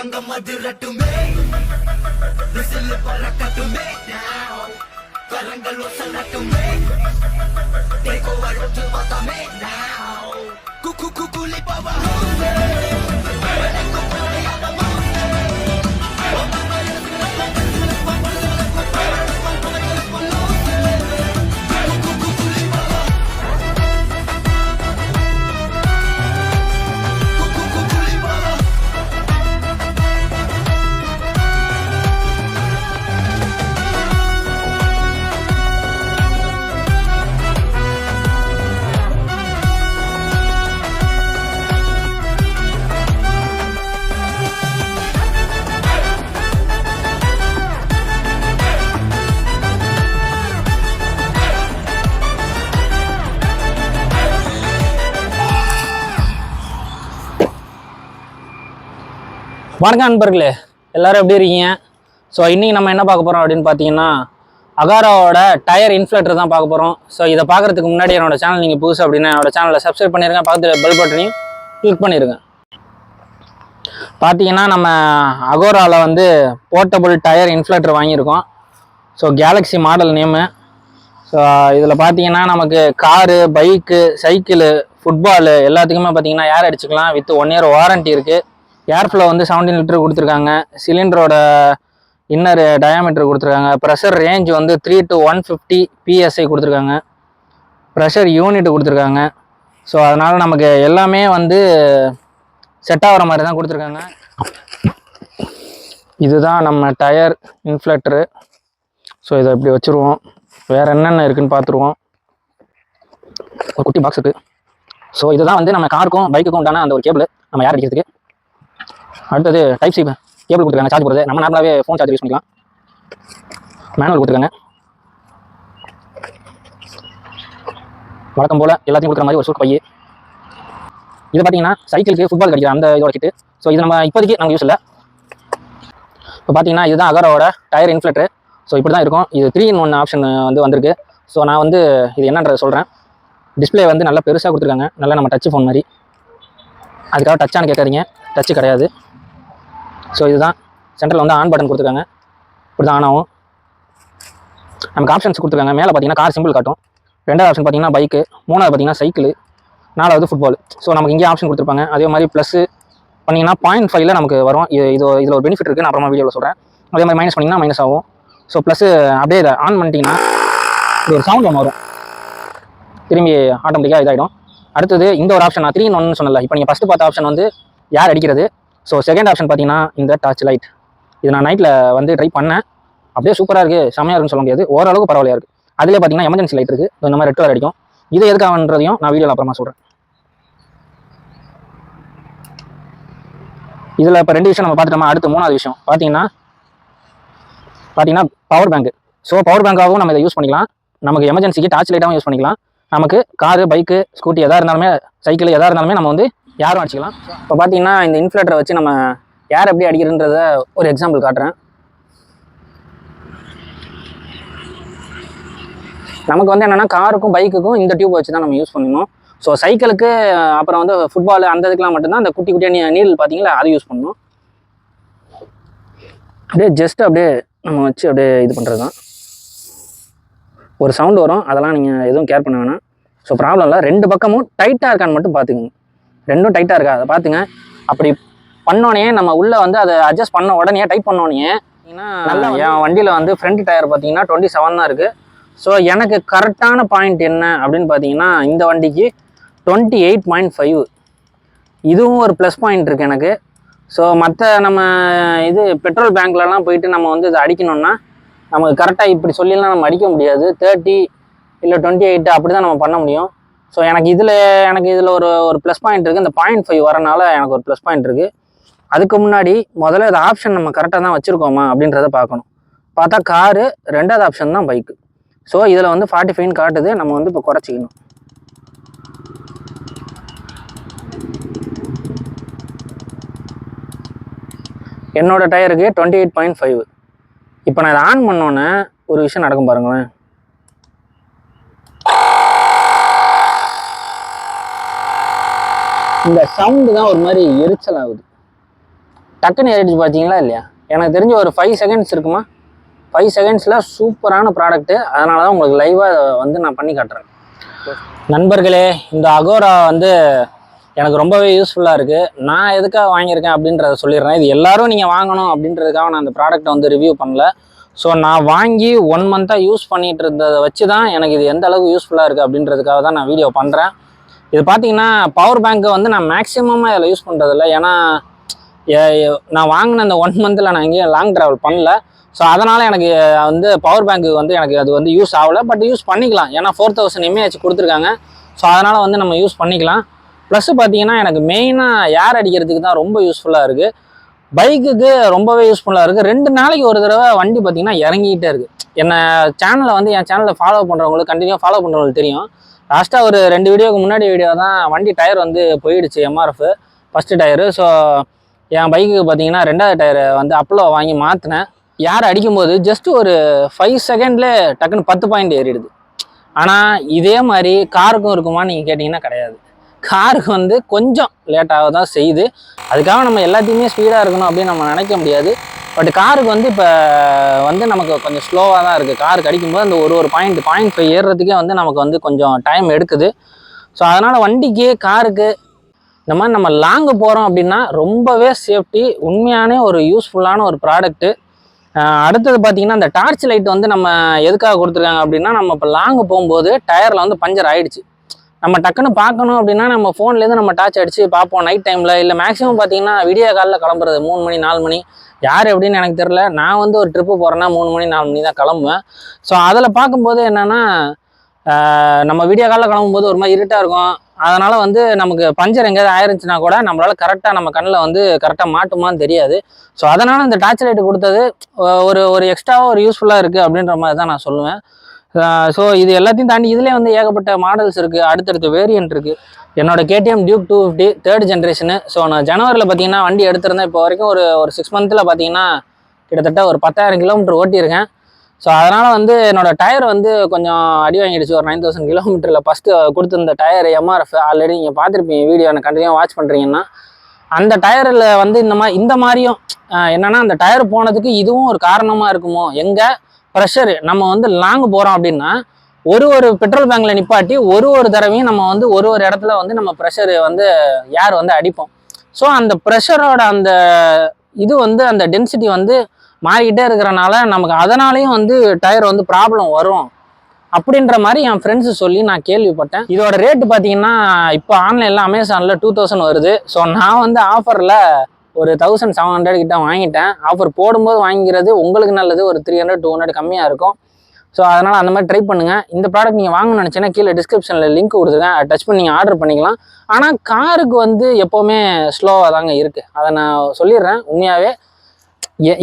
தங்கம் அதிரட்டுமே whistle பறக்கட்டுமே கரங்கள் ஒசலட்டுமே take over ஒட்டு மொத்தமே குக்கு குக்குலி பவா வணக்கம் நண்பர்களே, எல்லாரும் எப்படி இருக்கீங்க? ஸோ இன்றைக்கி நம்ம என்ன பார்க்க போகிறோம் அப்படின்னு பார்த்தீங்கன்னா, அகாராவோட டயர் இன்ஃப்ளேட்டர் தான் பார்க்க போகிறோம். ஸோ இதை பார்க்குறதுக்கு முன்னாடி என்னோட சேனல் நீங்கள் புதுசு அப்படின்னா என்னோட சேனலை சப்ஸ்கிரைப் பண்ணிடுங்க, பக்கத்தில் பெல் பட்டனையும் கிளிக் பண்ணிடுங்க. பார்த்தீங்கன்னா நம்ம அகோராவில் வந்து போர்ட்டபுள் டயர் இன்ஃப்ளேட்டர் வாங்கியிருக்கோம். So Galaxy model name. So இதில் பார்த்தீங்கன்னா நமக்கு காரு, பைக்கு, சைக்கிளு, ஃபுட்பாலு எல்லாத்துக்குமே பார்த்தீங்கன்னா ஏர் அடிச்சுக்கலாம். வித் 1 year வாரண்ட்டி இருக்குது. ஏர் ஃப்ளோ வந்து 17 லிட்டர் கொடுத்துருக்காங்க. சிலிண்டரோட இன்னர் டயாமீட்டர் கொடுத்துருக்காங்க. ப்ரெஷர் ரேஞ்ச் வந்து 3 to 150 PSI கொடுத்துருக்காங்க. ப்ரெஷர் யூனிட் கொடுத்துருக்காங்க. ஸோ அதனால் நமக்கு எல்லாமே வந்து செட் ஆகிற மாதிரி தான் கொடுத்துருக்காங்க. இதுதான் நம்ம டயர் இன்ஃப்ளேட்டரு. ஸோ இதை இப்படி வச்சுருவோம். வேறு என்னென்ன இருக்குதுன்னு பார்த்துருவோம். ஒரு குட்டி பாக்ஸ் இருக்குது. ஸோ இதுதான் வந்து நம்ம காருக்கும் பைக்குக்கும் உண்டான அந்த ஒரு கேபிள் நம்ம ஏர் அடிக்கிறதுக்கு. அடுத்தது டைப் சி கேபிள் கொடுத்துருக்காங்க சார்ஜ் போடுறது. நம்ம நார்மலாகவே ஃபோன் சார்ஜ் யூஸ் பண்ணிக்கலாம். மேனுவல் கொடுத்துருக்காங்க. வழக்கம் போல் எல்லாத்தையும் கொடுக்குற மாதிரி ஒரு சூட் பை. இது பார்த்தீங்கன்னா சைக்கிளுக்கு ஃபுட்பால் கிடைக்கிற அந்த இதோட கிட்டு. ஸோ இது நம்ம இப்போதைக்கு நமக்கு யூஸ் இல்லை. இப்போ பார்த்தீங்கன்னா இதுதான் அகாராவோட டயர் இன்ஃப்ளேட்டர். ஸோ இப்படி தான் இருக்கும். இது 3 in 1 ஆப்ஷன் வந்து வந்திருக்கு. ஸோ நான் வந்து இது என்னன்றதை சொல்கிறேன். டிஸ்பிளே வந்து நல்லா பெருசாக கொடுத்துருக்காங்க. நல்லா நம்ம டச் ஃபோன் மாதிரி. அதுக்காக டச்சானு கேட்காதீங்க, டச்சு கிடையாது. ஸோ இதுதான் சென்டரில் வந்து ஆன் பட்டன் கொடுத்துருக்காங்க. இப்படி தான் ஆன் ஆகும். நமக்கு ஆப்ஷன்ஸ் கொடுத்துருக்காங்க. மேலே பார்த்தீங்கன்னா கார் சிம்பிள் காட்டும். 2வது ஆப்ஷன் பார்த்தீங்கன்னா பைக்கு. 3வது பார்த்தீங்கன்னா சைக்கிள். 4வது ஃபுட்பால். ஸோ நமக்கு இங்கே ஆப்ஷன் கொடுத்துருப்பாங்க. அதே மாதிரி ப்ளஸ்ஸு பண்ணிங்கன்னா 0.5ல் நமக்கு வரும். இதில் ஒரு பெனிஃபிட் இருக்குது. நான் அப்புறமா வீடியோவில் சொல்கிறேன். அதே மாதிரி மைனஸ் பண்ணிங்கன்னா மைனஸ் ஆகும். ஸோ ப்ளஸ்ஸு அப்படியே இதை ஆன் பண்ணிட்டீங்கன்னா இது ஒரு சவுண்ட் ஒன்று வரும். திரும்பி ஆட்டோமேட்டிக்காக இதாகிடும். அடுத்தது இந்த ஒரு ஆப்ஷன் நான் 3 in 1 சொன்னல. இப்போ நீங்கள் ஃபஸ்ட்டு பார்த்த ஆப்ஷன் வந்து ஏர் அடிக்கிறது. ஸோ செகண்ட் ஆப்ஷன் பார்த்தீங்கன்னா இந்த டார்ச் லைட். இது நான் நைட்டில் வந்து ட்ரை பண்ணேன். அப்படியே சூப்பராக இருக்குது, செம்மையாக இருக்குன்னு சொல்ல முடியாது, ஓரளவுக்கு பரவாயில்லையா இருக்குது. அதிலே பார்த்தீங்கன்னா எமர்ஜென்சி லைட் இருக்குது. இந்த மாதிரி ரெட் கலர் அடிக்கும். இது எதுக்காகன்றதையும் நான் வீடியோவில் அப்புறமா சொல்கிறேன். இதில் இப்போ 2 விஷயம் நம்ம பார்த்துட்டோமா. அடுத்து 3வது விஷயம் பார்த்தீங்கன்னா பவர் பேங்க். ஸோ பவர் பேங்காகவும் நம்ம இதை யூஸ் பண்ணிக்கலாம். நமக்கு எமர்ஜென்சிக்கு டார்ச் லைட்டாகவும் யூஸ் பண்ணிக்கலாம். நமக்கு காரு, பைக்கு, ஸ்கூட்டி எதாக இருந்தாலுமே, சைக்கிள் எதாக இருந்தாலுமே நம்ம வந்து யாரும் அடிச்சிக்கலாம். இப்போ பார்த்தீங்கன்னா இந்த இன்ஃப்ளேட்டரை வச்சு நம்ம ஏர் எப்படி அடிக்கிறதுன்றத ஒரு எக்ஸாம்பிள் காட்டுறேன். நமக்கு வந்து என்னென்னா காருக்கும் பைக்குக்கும் இந்த டியூப் வச்சு தான் நம்ம யூஸ் பண்ணணும். ஸோ சைக்கிளுக்கு அப்புறம் வந்து ஃபுட்பால் அந்த இதுக்கெலாம் மட்டும்தான் அந்த குட்டி குட்டியாக நீல் பார்த்தீங்களா, அது யூஸ் பண்ணணும். அப்படியே ஜஸ்ட் அப்படியே நம்ம வச்சு அப்படியே இது பண்ணுறது தான். ஒரு சவுண்டு வரும், அதெல்லாம் நீங்கள் எதுவும் கேர் பண்ண வேணாம். ஸோ ப்ராப்ளம் இல்லை. 2 பக்கமும் டைட்டாக இருக்கான்னு மட்டும் பார்த்துக்குங்க. 2ம் டைட்டாக இருக்கா அதை பார்த்துங்க. அப்படி பண்ணோடனே நம்ம உள்ளே வந்து அதை அட்ஜஸ்ட் பண்ண உடனே டைட் பண்ணோடனே நல்லா என் வண்டியில் வந்து ஃப்ரண்ட் டயர் பார்த்தீங்கன்னா 27 தான் இருக்குது. ஸோ எனக்கு கரெக்டான பாயிண்ட் என்ன அப்படின்னு பார்த்தீங்கன்னா இந்த வண்டிக்கு 28.5. இதுவும் ஒரு ப்ளஸ் பாயிண்ட் இருக்குது எனக்கு. ஸோ மற்ற நம்ம இது பெட்ரோல் பேங்க்லலாம் போயிட்டு நம்ம வந்து இதை அடிக்கணும்னா நமக்கு கரெக்டாக இப்படி சொல்லிலாம் நம்ம அடிக்க முடியாது. 30 இல்லை 28 அப்படி தான் நம்ம பண்ண முடியும். ஸோ எனக்கு இதில் ஒரு ப்ளஸ் பாயிண்ட் இருக்குது. இந்த 0.5 வரனால எனக்கு ஒரு ப்ளஸ் பாயிண்ட் இருக்குது. அதுக்கு முன்னாடி முதல்ல இந்த ஆப்ஷன் நம்ம கரெக்டாக தான் வச்சுருக்கோமா அப்படின்றத பார்க்கணும். பார்த்தா காரு, 2வது ஆப்ஷன் தான் பைக்கு. ஸோ இதில் வந்து 45 காட்டுது. நம்ம வந்து இப்போ குறைச்சிக்கணும். என்னோட டயருக்கு 28.5. இப்போ நான் இதை ஆன் பண்ணோன்னே ஒரு விஷயம் நடக்கும் பாருங்களேன். இந்த சவுண்டு தான் ஒரு மாதிரி எரிச்சல் ஆகுது. டக்குன்னு ஏறிடுச்சு பார்த்தீங்களா இல்லையா? எனக்கு தெரிஞ்ச ஒரு 5 செகண்ட்ஸ் இருக்குமா, 5 செகண்ட்ஸில் சூப்பரான ப்ராடக்ட்டு. அதனால தான் உங்களுக்கு லைவாக வந்து நான் பண்ணி காட்டுறேன். நண்பர்களே, இந்த அகோரா வந்து எனக்கு ரொம்பவே யூஸ்ஃபுல்லாக இருக்குது. நான் எதுக்காக வாங்கியிருக்கேன் அப்படின்றத சொல்லிடுறேன். இது எல்லோரும் நீங்கள் வாங்கணும் அப்படின்றதுக்காக நான் அந்த ப்ராடக்ட்டை வந்து ரிவ்யூ பண்ணல. ஸோ நான் வாங்கி 1 மந்த்தாக யூஸ் பண்ணிகிட்டு இருந்ததை வச்சு தான் எனக்கு இது எந்த அளவுக்கு யூஸ்ஃபுல்லாக இருக்குது அப்படின்றதுக்காக தான் நான் வீடியோ பண்ணுறேன். இது பார்த்தீங்கன்னா பவர் பேங்க்கை வந்து நான் மேக்ஸிமமாக இதில் யூஸ் பண்ணுறதில்ல. ஏன்னா நான் வாங்கின அந்த 1 மந்தில் நான் எங்கேயும் லாங் ட்ராவல் பண்ணல. ஸோ அதனால் எனக்கு வந்து பவர் பேங்க்கு வந்து எனக்கு அது வந்து யூஸ் ஆகலை. பட் யூஸ் பண்ணிக்கலாம். ஏன்னா 4000 mAh கொடுத்துருக்காங்க. ஸோ அதனால் வந்து நம்ம யூஸ் பண்ணிக்கலாம். ப்ளஸ் பார்த்தீங்கன்னா எனக்கு மெயினாக ஏர் அடிக்கிறதுக்கு தான் ரொம்ப யூஸ்ஃபுல்லாக இருக்குது. பைக்குக்கு ரொம்பவே யூஸ்ஃபுல்லாக இருக்குது. 2 நாளைக்கு ஒரு தடவை வண்டி பார்த்திங்கன்னா இறங்கிக்கிட்டே இருக்குது. என் சேனலை ஃபாலோ பண்ணுறவங்களுக்கு, கண்டினியூவாக ஃபாலோ பண்ணுறவங்களுக்கு தெரியும். லாஸ்ட்டாக ஒரு 2 வீடியோக்கு முன்னாடி வீடியோ தான் வண்டி டயர் வந்து போயிடுச்சு. MRF first tyre. ஸோ என் பைக்குக்கு பார்த்தீங்கன்னா 2வது டயரை வந்து அப்போலோ வாங்கி மாற்றினேன். யார் அடிக்கும்போது ஜஸ்ட் ஒரு 5 செகண்ட்லேயே டக்குன்னு 10 பாயிண்ட் ஏறிடுது. ஆனால் இதே மாதிரி காருக்கும் இருக்குமான்னு நீங்கள் கேட்டிங்கன்னா கிடையாது. காருக்கு வந்து கொஞ்சம் லேட்டாக தான் செய்யுது. அதுக்காக நம்ம எல்லாத்தையுமே ஸ்பீடாக இருக்கணும் அப்படின்னு நம்ம நினைக்க முடியாது. பட் காருக்கு வந்து இப்போ வந்து நமக்கு கொஞ்சம் ஸ்லோவாக தான் இருக்குது. காருக்கு அடிக்கும்போது அந்த ஒரு 0.5 ஏறுறதுக்கே வந்து நமக்கு வந்து கொஞ்சம் டைம் எடுக்குது. ஸோ அதனால் வண்டிக்கு, காருக்கு இந்த மாதிரி நம்ம லாங்கு போகிறோம் அப்படின்னா ரொம்பவே சேஃப்டி. உண்மையானே ஒரு யூஸ்ஃபுல்லான ஒரு ப்ராடக்ட்டு. அடுத்தது பார்த்திங்கன்னா இந்த டார்ச் லைட் வந்து நம்ம எதுக்காக கொடுத்துருக்காங்க அப்படின்னா, நம்ம இப்போ லாங்கு போகும்போது டயரில் வந்து பஞ்சர் ஆகிடுச்சு. நம்ம டக்குன்னு பார்க்கணும் அப்படின்னா நம்ம ஃபோன்லேருந்து நம்ம டார்ச் அடித்து பார்ப்போம் நைட் டைமில். இல்லை மேக்ஸிமம் பார்த்தீங்கன்னா விடிய காலில் கிளம்புறது 3 மணி 4 மணி. யார் எப்படின்னு எனக்கு தெரில. நான் வந்து ஒரு ட்ரிப்பு போகிறேன்னா 3 மணி 4 மணி தான் கிளம்புவேன். ஸோ அதில் பார்க்கும்போது என்னென்னா, நம்ம விடிய காலில் கிளம்பும்போது ஒரு மாதிரி இருட்டாக இருக்கும். அதனால் வந்து நமக்கு பஞ்சர் எங்கேயாவது ஆயிருந்துச்சுன்னா கூட நம்மளால் கரெக்டாக நம்ம கண்ணில் வந்து கரெக்டாக மாட்டுமான்னு தெரியாது. ஸோ அதனால் இந்த டார்ச் லைட்டு கொடுத்தது ஒரு எக்ஸ்ட்ராவாக ஒரு யூஸ்ஃபுல்லாக இருக்குது அப்படின்ற மாதிரி தான் நான் சொல்லுவேன். ஸோ இது எல்லாத்தையும் தாண்டி இதிலே வந்து ஏகப்பட்ட மாடல்ஸ் இருக்குது. அடுத்தடுத்த வேரியன்ட் இருக்குது. என்னோட KTM Duke 250 3rd generation. So நான் ஜனவரியில் பார்த்தீங்கன்னா வண்டி எடுத்திருந்தேன். இப்போ வரைக்கும் ஒரு 6 மந்த்தில் பார்த்தீங்கன்னா கிட்டத்தட்ட ஒரு 10,000 கிலோமீட்டர் ஓட்டியிருக்கேன். ஸோ அதனால் வந்து என்னோடய டயர் வந்து கொஞ்சம் அடி வாங்கிடுச்சு. ஒரு 9000 கிலோமீட்டரில் ஃபஸ்ட்டு கொடுத்துருந்த டயர் MRF ஆல்ரெடி நீங்கள் பார்த்துருப்பீங்க. வீடியோ எனக்கு கண்டினியூவாக வாட்ச் பண்ணுறீங்கன்னா அந்த டயரில் வந்து இந்த மாதிரியும் என்னென்னா அந்த டயர் போனதுக்கு இதுவும் ஒரு காரணமாக இருக்குமோ. எங்கே ப்ரெஷரு நம்ம வந்து லாங் போகிறோம் அப்படின்னா ஒரு பெட்ரோல் பேங்கில் நிப்பாட்டி ஒரு தடவையும் நம்ம வந்து ஒரு இடத்துல வந்து நம்ம ப்ரெஷரு வந்து ஏர் வந்து அடிப்போம். ஸோ அந்த ப்ரெஷரோட அந்த இது வந்து அந்த டென்சிட்டி வந்து மாறிக்கிட்டே இருக்கிறனால நமக்கு அதனாலேயும் வந்து டயர் வந்து ப்ராப்ளம் வரும் அப்படின்ற மாதிரி என் ஃப்ரெண்ட்ஸு சொல்லி நான் கேள்விப்பட்டேன். இதோட ரேட்டு பார்த்தீங்கன்னா இப்போ ஆன்லைனில் Amazonல 2000 வருது. ஸோ நான் வந்து ஆஃபரில் ஒரு 1700 கிட்ட வாங்கிட்டேன். ஆஃபர் போடும்போது வாங்கிக்கிறது உங்களுக்கு நல்லது. ஒரு 300-200 கம்மியாக இருக்கும். ஸோ அதனால் அந்த மாதிரி ட்ரை பண்ணுங்கள். இந்த ப்ராடக்ட் நீங்கள் வாங்கணும்னு நினச்சிங்கன்னா கீழே டிஸ்கிரிப்ஷனில் லிங்க் கொடுத்துருக்கேன். அதை டச் பண்ணி நீங்கள் ஆர்டர் பண்ணிக்கலாம். ஆனால் காருக்கு வந்து எப்போவுமே ஸ்லோவாக தாங்க இருக்குது. அதை நான் சொல்லிடுறேன். உண்மையாகவே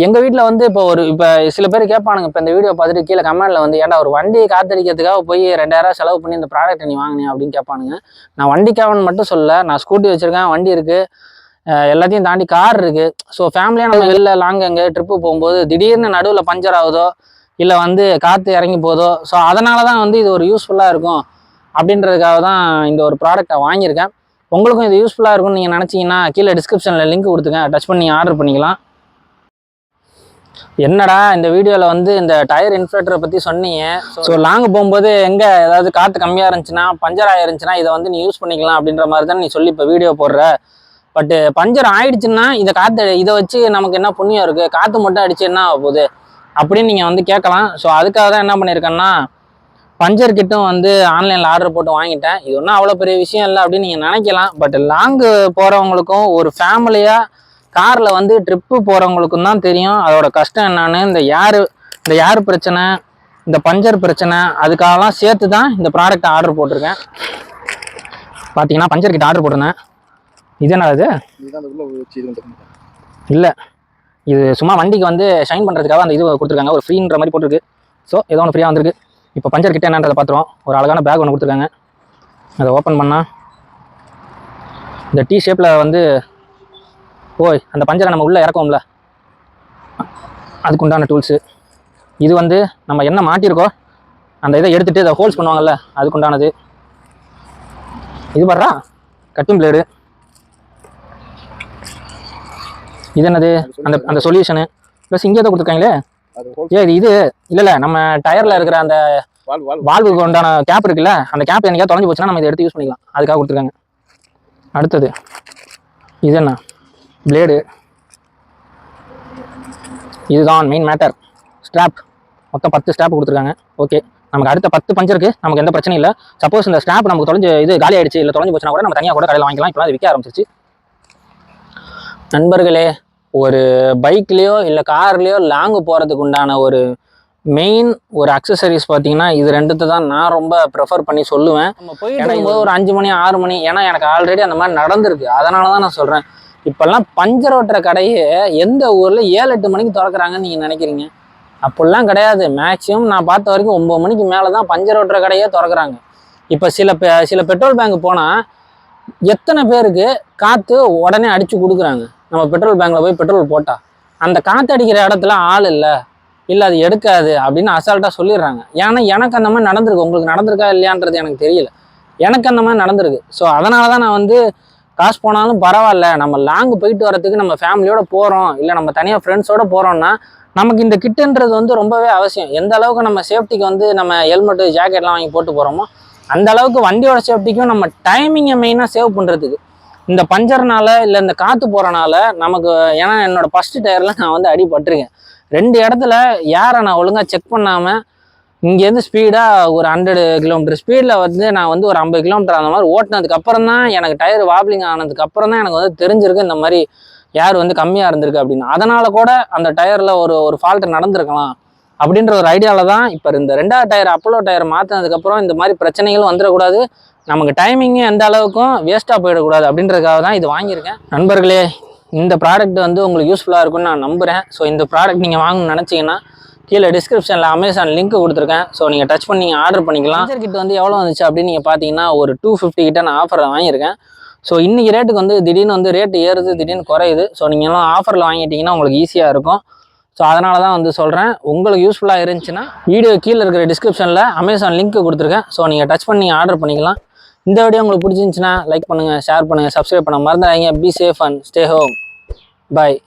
எங்கள் வீட்டில் வந்து இப்போ சில பேர் கேட்பானுங்க. இப்போ இந்த வீடியோ பார்த்துட்டு கீழே கமெண்ட்டில் வந்து ஏன்டா ஒரு வண்டியை காத்தடிக்கிறதுக்காக போய் 2000 செலவு பண்ணி இந்த ப்ராடக்ட்டை நீ வாங்கினேன் அப்படின்னு கேட்பானுங்க. நான் வண்டிக்காகன்னு மட்டும் சொல்ல. நான் ஸ்கூட்டி வச்சுருக்கேன், வண்டி இருக்குது, எல்லாத்தையும் தாண்டி கார் இருக்குது. ஸோ ஃபேமிலியாக நம்ம வெளில லாங் எங்கே ட்ரிப்பு போகும்போது திடீர்னு நடுவில் பஞ்சர் ஆகுதோ இல்லை வந்து காற்று இறங்கி போதோ, ஸோ அதனால தான் வந்து இது ஒரு யூஸ்ஃபுல்லாக இருக்கும் அப்படின்றதுக்காக தான் இந்த ஒரு ப்ராடக்டை வாங்கியிருக்கேன். உங்களுக்கும் இது யூஸ்ஃபுல்லாக இருக்கும்னு நீங்கள் நினச்சிங்கன்னா கீழே டிஸ்கிரிப்ஷனில் லிங்க் கொடுத்துருக்கேன். டச் பண்ணி ஆர்டர் பண்ணிக்கலாம். என்னடா இந்த வீடியோவில் வந்து இந்த டயர் இன்ஃப்ளேட்டரை பற்றி சொன்னீங்க. ஸோ லாங் போகும்போது எங்கே ஏதாவது காற்று கம்மியாக இருந்துச்சுன்னா, பஞ்சர் ஆகிருந்துச்சுன்னா இதை வந்து நீ யூஸ் பண்ணிக்கலாம் அப்படின்ற மாதிரி தான் நீ சொல்லி இப்போ வீடியோ போடுற. பட்டு பஞ்சர் ஆயிடுச்சுன்னா இதை வச்சு நமக்கு என்ன புண்ணியம் இருக்குது, காற்று மட்டும் அடிச்சு என்ன ஆக போகுது அப்படின்னு நீங்கள் வந்து கேட்கலாம். ஸோ அதுக்காக தான் என்ன பண்ணியிருக்கேன்னா பஞ்சர் கிட்டும் வந்து ஆன்லைனில் ஆர்டர் போட்டு வாங்கிட்டேன். இது ஒன்றும் அவ்வளோ பெரிய விஷயம் இல்லை அப்படின்னு நீங்கள் நினைக்கலாம். பட் லாங்கு போகிறவங்களுக்கும் ஒரு ஃபேமிலியாக காரில் வந்து ட்ரிப்பு போகிறவங்களுக்கும் தான் தெரியும் அதோட கஷ்டம் என்னன்னு. இந்த ஏர் பிரச்சனை, இந்த பஞ்சர் பிரச்சனை, அதுக்காகலாம் சேர்த்து தான் இந்த ப்ராடக்ட் ஆர்டர் போட்டிருக்கேன். பார்த்தீங்கன்னா பஞ்சர் கிட்ட ஆர்டர் போட்டிருந்தேன். இது என்ன இது இல்லை, இது சும்மா வண்டிக்கு வந்து ஷைன் பண்ணுறதுக்காக அந்த இது கொடுத்துருக்காங்க. ஒரு ஃப்ரீன்ற மாதிரி போட்டிருக்கு. ஸோ ஏதோ ஒன்று ஃப்ரீயாக வந்திருக்கு. இப்போ பஞ்சர் கிட்ட என்னன்றதை பார்த்துருவோம். ஒரு அழகான பேக் ஒன்று கொடுத்துருக்காங்க. அதை ஓப்பன் பண்ணால் இந்த டீ ஷேப்பில் வந்து அந்த பஞ்சரை நம்ம உள்ளே இறக்குவோம்ல, அதுக்குண்டான டூல்ஸு. இது வந்து நம்ம என்ன மாட்டியிருக்கோ அந்த இதை எடுத்துகிட்டு அதை ஹோல்ஸ் பண்ணுவாங்கள்ல, அதுக்குண்டானது. இது பாருடா கட்டிங் பிளேடு. இது என்னது அந்த அந்த சொல்யூஷனு ப்ளஸ் இங்கே தான் கொடுத்துருக்காங்களே. இது இல்லை நம்ம டயரில் இருக்கிற அந்த வால்வுக்கு உண்டான கேப் இருக்குல்ல, அந்த கேப் என்னைக்கா தொலைஞ்சு போச்சுன்னா நம்ம இதை எடுத்து யூஸ் பண்ணிக்கலாம், அதுக்காக கொடுத்துருக்காங்க. அடுத்தது இது என்ன பிளேடு, இதுதான் மெயின் மேட்டர். ஸ்ட்ராப் மொத்தம் 10 ஸ்ட்ராப் கொடுத்துருக்காங்க. ஓகே, நமக்கு அடுத்த 10 பஞ்சருக்கு நமக்கு எந்த பிரச்சனையும் இல்லை. சப்போஸ் இந்த ஸ்ட்ராப் நமக்கு தொலைஞ்சு இது காலி ஆயிடுச்சு இல்லை தொலைஞ்சு போச்சுன்னா கூட நம்ம தனியாக கூட கடையில் வாங்கிக்கலாம். இப்போலாம் அது விற்க ஆரம்பிச்சிருச்சு. நண்பர்களே, ஒரு பைக்லேயோ இல்லை கார்லேயோ லாங்கு போகிறதுக்கு உண்டான ஒரு மெயின் ஒரு அக்சசரிஸ் பார்த்தீங்கன்னா இது ரெண்டுத்தை தான் நான் ரொம்ப ப்ரிஃபர் பண்ணி சொல்லுவேன். நம்ம போயிட்டு போது ஒரு 5 மணி 6 மணி, ஏன்னா எனக்கு ஆல்ரெடி அந்த மாதிரி நடந்திருக்கு, அதனால தான் நான் சொல்கிறேன். இப்போல்லாம் பஞ்சர் ஓட்டுற கடையே எந்த ஊரில் 7-8 மணிக்கு திறக்கிறாங்கன்னு நீங்கள் நினைக்கிறீங்க? அப்படிலாம் கிடையாது. மேக்ஸிமம் நான் பார்த்த வரைக்கும் 9 மணிக்கு மேலே தான் பஞ்சர் ஓட்டுற கடையே திறக்கிறாங்க. இப்போ சில பெட்ரோல் பேங்க் போனால் எத்தனை பேருக்கு காற்று உடனே அடித்து கொடுக்குறாங்க. நம்ம பெட்ரோல் பேங்கில் போய் பெட்ரோல் போட்டால் அந்த காற்று அடிக்கிற இடத்துல ஆள் இல்லை அது எடுக்காது அப்படின்னு அசால்ட்டாக சொல்லிடுறாங்க. ஏன்னா எனக்கு அந்த மாதிரி நடந்திருக்கு. உங்களுக்கு நடந்திருக்கா இல்லையான்றது எனக்கு தெரியல, எனக்கு அந்த மாதிரி நடந்திருக்கு. ஸோ அதனால தான் நான் வந்து காசு போனாலும் பரவாயில்ல, நம்ம லாங்கு போயிட்டு வரதுக்கு நம்ம ஃபேமிலியோடு போகிறோம் இல்லை நம்ம தனியாக ஃப்ரெண்ட்ஸோடு போகிறோம்னா நமக்கு இந்த கிட்டுன்றது வந்து ரொம்பவே அவசியம். எந்த அளவுக்கு நம்ம சேஃப்டிக்கு வந்து நம்ம ஹெல்மெட்டு ஜாக்கெட்லாம் வாங்கி போட்டு போகிறோமோ அந்த அளவுக்கு வண்டியோட சேஃப்டிக்கும் நம்ம டைமிங்கை மெயினாக சேவ் பண்ணுறதுக்கு இந்த பஞ்சர்னால இல்லை இந்த காற்று போகிறனால நமக்கு, ஏன்னா என்னோடய ஃபஸ்ட்டு டயரில் நான் வந்து அடிபட்டிருக்கேன். 2 இடத்துல ஏரை நான் ஒழுங்காக செக் பண்ணாமல் இங்கேருந்து ஸ்பீடாக ஒரு 100 கிலோமீட்டர் ஸ்பீடில் வந்து நான் வந்து ஒரு 50 கிலோமீட்டர் அந்த மாதிரி ஓட்டினதுக்கப்புறம் தான் எனக்கு டயர் வாப்லிங் ஆனதுக்கப்புறம் தான் எனக்கு வந்து தெரிஞ்சிருக்கு இந்த மாதிரி ஏர் வந்து கம்மியாக இருந்திருக்கு அப்படின்னு. அதனால் கூட அந்த டயரில் ஒரு ஃபால்ட்டு நடந்திருக்கலாம் அப்படின்ற ஒரு ஐடியாவில் தான் இப்போ இந்த 2வது டயர் அப்போலோ டயர் மாற்றினதுக்கப்புறம் இந்த மாதிரி பிரச்சனைகளும் வந்துடக்கூடாது, நமக்கு டைமிங்கும் எந்த அளவுக்கும் வேஸ்ட்டாக போயிடக்கூடாது அப்படின்றதுக்காக தான் இது வாங்கியிருக்கேன். நண்பர்களே, இந்த ப்ராடக்ட் வந்து உங்களுக்கு யூஸ்ஃபுல்லாக இருக்கும்னு நான் நம்புகிறேன். ஸோ இந்த ப்ராடக்ட் நீங்கள் வாங்கணும்னு நினச்சிங்கன்னா கீழே டிஸ்கிரிப்ஷனில் அமேசான் லிங்க் கொடுத்துருக்கேன். ஸோ நீங்கள் டச் பண்ணி நீங்கள் ஆர்டர் பண்ணிக்கலாம். பஞ்சர் கிட் வந்து எவ்வளோ வந்துச்சு அப்படின்னு நீங்கள் பார்த்தீங்கன்னா ஒரு 250 கிட்ட நான் ஆஃபரில் வாங்கியிருக்கேன். ஸோ இன்றைக்கி ரேட்டுக்கு வந்து திடீர்னு வந்து ரேட்டு ஏறுது, திடீர்னு குறையுது. ஸோ நீங்கள்லாம் ஆஃபரில் வாங்கிட்டீங்கன்னா உங்களுக்கு ஈஸியாக இருக்கும். ஸோ அதனால தான் வந்து சொல்கிறேன், உங்களுக்கு யூஸ்ஃபுல்லாக இருந்துச்சுன்னா வீடியோ கீழே இருக்கிற டிஸ்கிரிப்ஷனில் அமேசான் லிங்க் கொடுத்துருக்கேன். ஸோ நீங்கள் டச் பண்ணி ஆர்டர் பண்ணிக்கலாம். இந்த வீடியோ உங்களுக்கு பிடிச்சிருந்துச்சுன்னா லைக் பண்ணுங்கள், ஷேர் பண்ணுங்கள், சப்ஸ்கிரைப் பண்ண மறந்துடாதீங்க. Be safe and stay home. Bye.